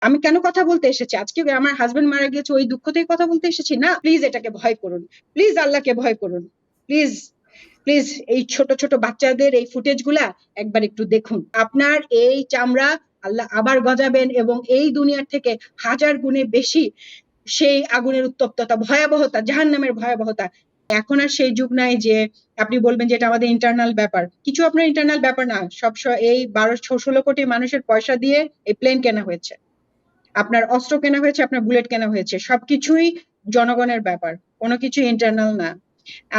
আমি কেন কথা বলতে এসেছি আজকে? আমার হাজবেন্ড মারা গিয়েছে, ওই দুঃখতেই কথা বলতে এসেছি না। প্লিজ এটাকে ভয় করুন, প্লিজ আল্লাহকে ভয় করুন, প্লিজ প্লিজ। এই ছোট ছোট বাচ্চাদের এই ফুটেজ গুলা একবার একটু দেখুন। আপনার এই চামড়া আল্লাহ আবার গজাবেন এবং এই দুনিয়ার থেকে হাজার গুণে বেশি সেই আগুনের উত্তপ্ততা, ভয়াবহতা, জাহান্নামের ভয়াবহতা। এখন আর সেই যুগ নাই যে আপনি বলবেন যে এটা আমাদের ইন্টারনাল ব্যাপার। কিছু আপনার ইন্টারনাল ব্যাপার না। এই 12-16 কোটি মানুষের পয়সা দিয়ে এই প্লেন কেনা হয়েছে, আপনার অস্ত্র কেনা হয়েছে, আপনার বুলেট কেনা হয়েছে, সবকিছুই জনগণের ব্যাপার, কোনো কিছু ইন্টারনাল না।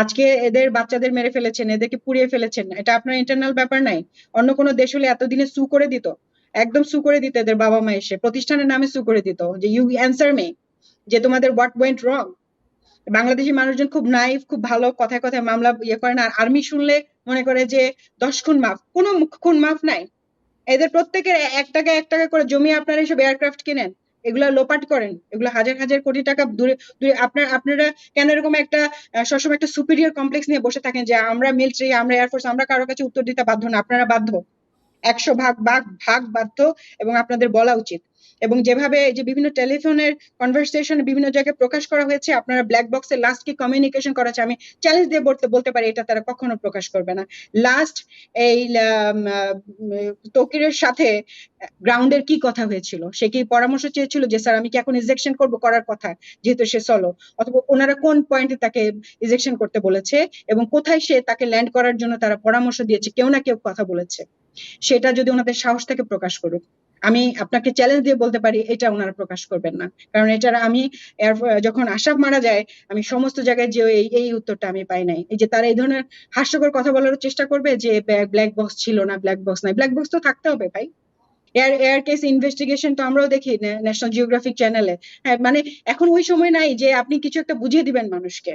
আজকে এদের বাচ্চাদের মেরে ফেলেছেন, এদেরকে পুড়িয়ে ফেলেছেন, এটা আপনার ইন্টারনাল ব্যাপার নাই? অন্য কোনো দেশ হলে এতদিনে সু করে দিত, একদম সু করে দিত, এদের বাবা মা এসে প্রতিষ্ঠানের নামে সু করে দিত যে ইউ অ্যান্সার মে, যে তোমাদের হোয়াট ওয়েন্ট রং। বাংলাদেশি মানুষজন খুব নাইভ, খুব ভালো, কথায় কথায় মামলা করে না। আর আর্মি শুনলে মনে করে যে 10 খুন মাফ, কোনো খুন মাফ নাই। এদের প্রত্যেকের 1 টাকা করে জমিয়ে আপনারা এইসব এয়ারক্রাফট কিনেন, এগুলা লোপাট করেন, এগুলো হাজার হাজার কোটি টাকা দূরে দূরে। আপনারা কেন এরকম একটা সবসময় একটা সুপিরিয়র কমপ্লেক্স নিয়ে বসে থাকেন যে আমরা মিলিটারি, আমরা এয়ারফোর্স, আমরা কারোর কাছে উত্তর দিতে বাধ্য না? আপনারা বাধ্য, 100 ভাগ ভাগ বাধ্য, এবং আপনাদের বলা উচিত। এবং যেভাবে যে বিভিন্ন টেলিফোনের কনভারসেশন বিভিন্ন জায়গায় প্রকাশ করা হয়েছে, আপনারা ব্ল্যাক বক্সে লাস্ট কি কমিউনিকেশন করা আছে, আমি চ্যালেঞ্জ দিয়ে বলতে পারি এটা তারা কখনো প্রকাশ করবে না। লাস্ট এই তৌকিরের সাথে গ্রাউন্ডের কি কথা হয়েছিল? সে কি পরামর্শ চেয়েছিল যে স্যার আমি কি এখন ইজেকশন করব? করার কথা যেহেতু সে সলো, অথবা ওনারা কোন পয়েন্টে তাকে ইজেকশন করতে বলেছে এবং কোথায় সে তাকে ল্যান্ড করার জন্য তারা পরামর্শ দিয়েছে? কেউ না কেউ কথা বলেছে, সেটা যদি ওনাদের সাহস থেকে প্রকাশ করুক। আমি আপনাকে চ্যালেঞ্জ দিয়ে বলতে পারি এটা ওনারা প্রকাশ করবেন না, কারণ এটার আমি যখন আশরাফ মারা যায় আমি সমস্ত জায়গায় যে এই উত্তরটা আমি পাই নাই। এই যে তারা এই ধরনের হাস্যকর কথা বলার চেষ্টা করবে যে ব্ল্যাক বক্স ছিল না, ব্ল্যাক বক্স নাই, ব্ল্যাক বক্স তো থাকতে হবে ভাই। এয়ার কেস ইনভেস্টিগেশন তো আমরাও দেখি ন্যাশনাল জিওগ্রাফিক চ্যানেলে। হ্যাঁ, মানে এখন ওই সময় নাই যে আপনি কিছু একটা বুঝিয়ে দিবেন মানুষকে।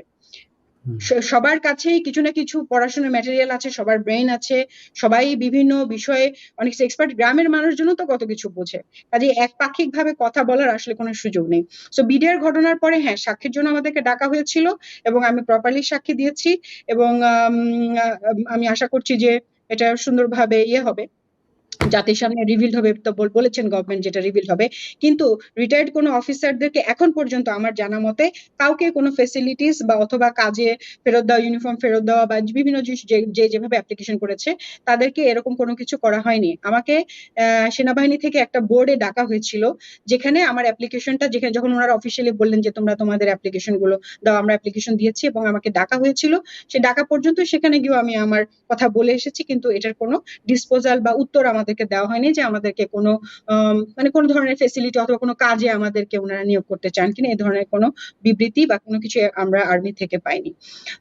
সবার কাছেই কিছু না কিছু পড়াশোনার ম্যাটেরিয়াল আছে, সবার ব্রেন আছে, সবাই বিভিন্ন বিষয়ে অনেক এক্সপার্ট। গ্রামের মানুষজন তো কত কিছু বোঝে, কাজে একপাক্ষিক ভাবে কথা বলার আসলে কোনো সুযোগ নেই। সো বিডিআর ঘটনার পরে হ্যাঁ, সাক্ষীর জন্য আমাদেরকে ডাকা হয়েছিল এবং আমি প্রপারলি সাক্ষী দিয়েছি, এবং আমি আশা করছি যে এটা সুন্দরভাবে হবে, জাতির সামনে রিভিল হবে। তো বলেছেন গভর্নমেন্ট যেটা রিভিল হবে। কিন্তু রিটায়ার্ড কোনো অফিসারদেরকে এখন পর্যন্ত আমার জানা মতে কাউকে কোনো ফেসিলিটিস বা অথবা কাজে ফেরত দেওয়া, ইউনিফর্ম ফেরত দেওয়া বা বিভিন্ন যেভাবে অ্যাপ্লিকেশন করেছে তাদেরকে এরকম কোনো কিছু করা হয়নি। আমাকে সেনাবাহিনী থেকে একটা বোর্ডে ডাকা হয়েছিল, যেখানে আমার অ্যাপ্লিকেশনটা, যেখানে যখন ওনারা অফিসিয়ালি বললেন যে তোমরা তোমাদের অ্যাপ্লিকেশন গুলো দাও, আমরা অ্যাপ্লিকেশন দিয়েছি এবং আমাকে ডাকা হয়েছিল। সে ডাকা পর্যন্ত সেখানে গিয়েও আমি আমার কথা বলে এসেছি, কিন্তু এটার কোনো ডিসপোজাল বা উত্তর আমাদেরকে দেওয়া হয়নি যে আমাদেরকে কোনো মানে কোনো ধরনের ফেসিলিটি অথবা কোনো কাজে আমাদেরকে ওনারা নিয়োগ করতে চান কিনা, এই ধরনের কোনো বিবৃতি বা কোনো কিছু আমরা আর্মি থেকে পাইনি।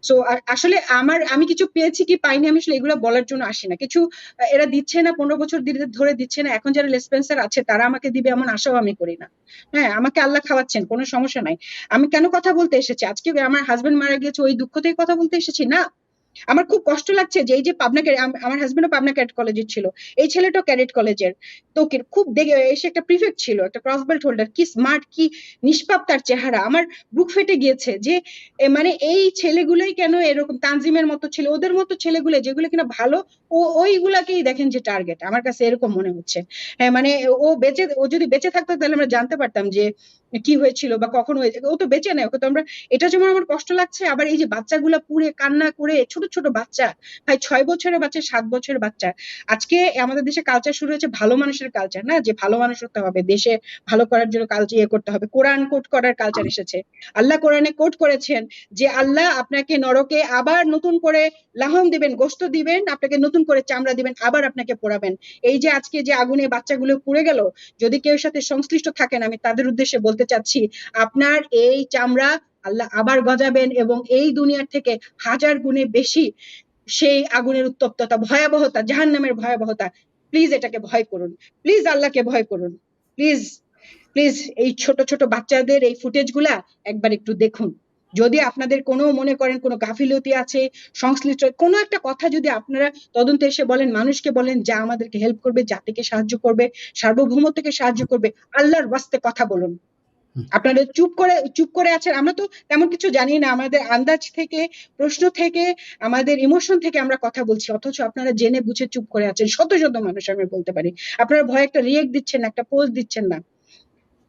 সো আসলে আমি কিছু পেয়েছি কি পাইনি, আমি আসলে এগুলো বলার জন্য আসি না। কিছু এরা দিচ্ছে না, 15 বছর ধরে দিচ্ছে না, এখন যারা লেসপেন্সার আছে তারা আমাকে দিবে এমন আশাও আমি করি না। হ্যাঁ, আমাকে আল্লাহ খাওয়াচ্ছেন, কোনো সমস্যা নাই। আমি কেন কথা বলতে এসেছি আজকে? আমার হাজবেন্ড মারা গিয়েছে, ওই দুঃখতেই কথা বলতে এসেছি না। আমার খুব কষ্ট লাগছে যে এই যে পাবনা, আমার হাজবেন্ডও পাবনা ক্যাডেট কলেজের ছিল, এই ছেলেটাও ক্যাডেট কলেজের। তো খুব দেখে এসে একটা প্রিফেক্ট ছিল, একটা ক্রস বেল্ট হোল্ডার, কি স্মার্ট, কি নিষ্পাপ তার চেহারা। আমার বুক ফেটে গিয়েছে যে মানে এই ছেলেগুলোই কেন এরকম, তানজিমের মতো ছেলে, ওদের মতো ছেলেগুলো যেগুলো কিনা ভালো, ওইগুলাকেই দেখেন যে টার্গেট। আমার কাছে এরকম মনে হচ্ছে। হ্যাঁ, মানে ও যদি বেঁচে থাকতো তাহলে আমরা জানতে পারতাম যে কি হয়েছিল বা কখন হয়েছে। ও তো বেঁচে নেই, ওকে তো আমরা, এটা যেমন আমার কষ্ট লাগছে, আবার এই যে বাচ্চাগুলা পুড়ে কান্না করে, ছোট ছোট বাচ্চা, ভাই 6 বছরের বাচ্চা, 7 বছরের বাচ্চা। আজকে আমাদের দেশে কালচার শুরু হয়েছে ভালো মানুষের কালচার, না যে ভালো মানুষ হতে হবে, দেশে ভালো করার জন্য কালচার করতে হবে, কোরআন কোট করার কালচার এসেছে। আল্লাহ কোরআনে কোট করেছেন যে আল্লাহ আপনাকে নরকে আবার নতুন করে লাহম দিবেন, গোশত দিবেন, আপনাকে নতুন করে চামড়া দিবেন, আবার আপনাকে পোড়াবেন। এই যে আজকে যে আগুনে বাচ্চাগুলো পুড়ে গেল, যদি কেউ সাথে সংশ্লিষ্ট থাকেন আমি তাদের উদ্দেশ্যে বলতে চাচ্ছি, আপনার এই চামড়া আল্লাহ আবার গজাবেন এবং এই দুনিয়ার থেকে হাজার গুণে বেশি সেই আগুনের উত্তপ্ততা, ভয়াবহতা, জাহান্নামের ভয়াবহতা। প্লিজ এটাকে ভয় করুন, প্লিজ আল্লাহকে ভয় করুন, প্লিজ প্লিজ। এই ছোট ছোট বাচ্চাদের এই ফুটেজ গুলা একবার একটু দেখুন। যদি আপনাদের কোনো মনে করেন কোনো গাফিলতি আছে, সংশ্লিষ্ট কোনো একটা কথা যদি আপনারা তদন্তে এসে বলেন, মানুষকে বলেন, যা আমাদেরকে হেল্প করবে, জাতিকে সাহায্য করবে, সার্বভৌমত্বকে সাহায্য করবে, আল্লাহর ওয়াস্তে কথা বলুন। আপনারা চুপ করে আছেন, আমরা তো তেমন কিছু জানি না, আমাদের আন্দাজ থেকে, প্রশ্ন থেকে, আমাদের ইমোশন থেকে আমরা কথা বলছি, অথচ আপনারা জেনে বুঝে চুপ করে আছেন। শত শত মানুষ আমি বলতে পারি, আপনারা ভয়ে একটা রিয়েক্ট দিচ্ছেন না, একটা পোস্ট দিচ্ছেন না।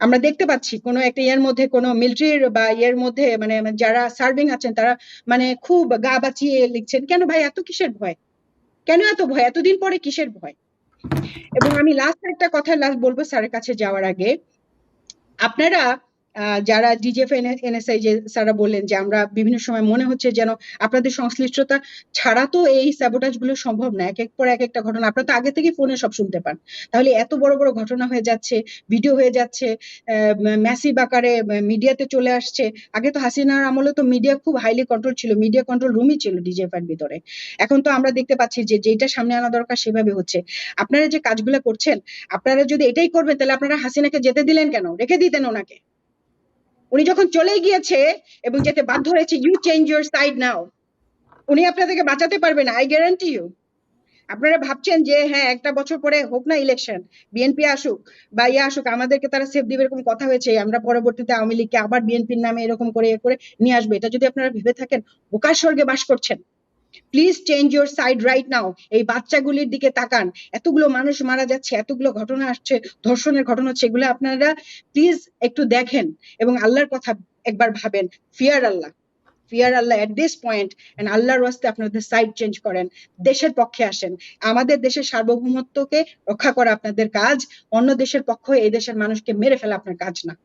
আমরা দেখতে পাচ্ছি কোনো একটা ইয়ের মধ্যে কোনো মিলিটারির বা ইয়ের মধ্যে মানে যারা সার্ভিং আছেন তারা মানে খুব গা বাঁচিয়ে লিখছেন। কেন ভাই এত কিসের ভয়? কেন এত ভয়? এতদিন পরে কিসের ভয়? এবং আমি লাস্ট একটা কথা লাস্ট বলবো স্যারের কাছে যাওয়ার আগে, আপনারা যারা ডিজিএফ এনএসআই যে স্যারা বললেন যে আমরা বিভিন্ন সময় মনে হচ্ছে যেন আপনাদের সংশ্লিষ্টতা ছাড়া তো এই স্যাবোটাজ গুলো সম্ভব না, এক এক পর এক একটা ঘটনা আপনারা তো আগে থেকে ফোনে সব শুনতে পান, তাহলে এত বড় বড় ঘটনা হয়ে যাচ্ছে, ভিডিও হয়ে যাচ্ছে, ম্যাসিভ আকারে মিডিয়াতে চলে আসছে। আগে তো হাসিনার আমলে তো মিডিয়া খুব হাইলি কন্ট্রোল ছিল, মিডিয়া কন্ট্রোল রুমই ছিল ডিজিএফ এর ভিতরে। এখন তো আমরা দেখতে পাচ্ছি যে যেটা সামনে আনা দরকার সেভাবে হচ্ছে। আপনারা যে কাজগুলো করছেন, আপনারা যদি এটাই করবেন তাহলে আপনারা হাসিনাকে যেতে দিলেন কেন? রেখে দিতেন ওনাকে। উনি যখন চলে গিয়েছে এবং যেতে বাধ্য হয়েছে, ইউ চেঞ্জ ইউর সাইড নাও। উনি আপনাদেরকে বাঁচাতে পারবে না, আই গ্যারান্টি ইউ। আপনারা ভাবছেন যে হ্যাঁ একটা বছর পরে হোক না ইলেকশন, বিএনপি আসুক বা ইয়ে আসুক, আমাদেরকে তারা সেফ দিবে এরকম কথা হয়েছে, আমরা পরবর্তীতে আওয়ামী লীগকে আবার বিএনপির নামে এরকম করে নিয়ে আসবে। এটা যদি আপনারা ভেবে থাকেন, বোকার স্বর্গে বাস করছেন। Please change your side right now. এই বাচ্চাগুলির দিকে তাকান, এতগুলো মানুষ মারা যাচ্ছে, এতগুলো ঘটনা আসছে, ধর্ষণের ঘটনা হচ্ছে, এগুলো আপনারা প্লিজ একটু দেখেন এবং আল্লাহর কথা একবার ভাবেন। Fear Allah, fear Allah at this point, and আল্লাহর ওয়াস্তে আপনাদের সাইড চেঞ্জ করেন, দেশের পক্ষে আসেন। আমাদের দেশের সার্বভৌমত্বকে রক্ষা করা আপনাদের কাজ, অন্য দেশের পক্ষ এই দেশের মানুষকে মেরে ফেলা আপনার কাজ না।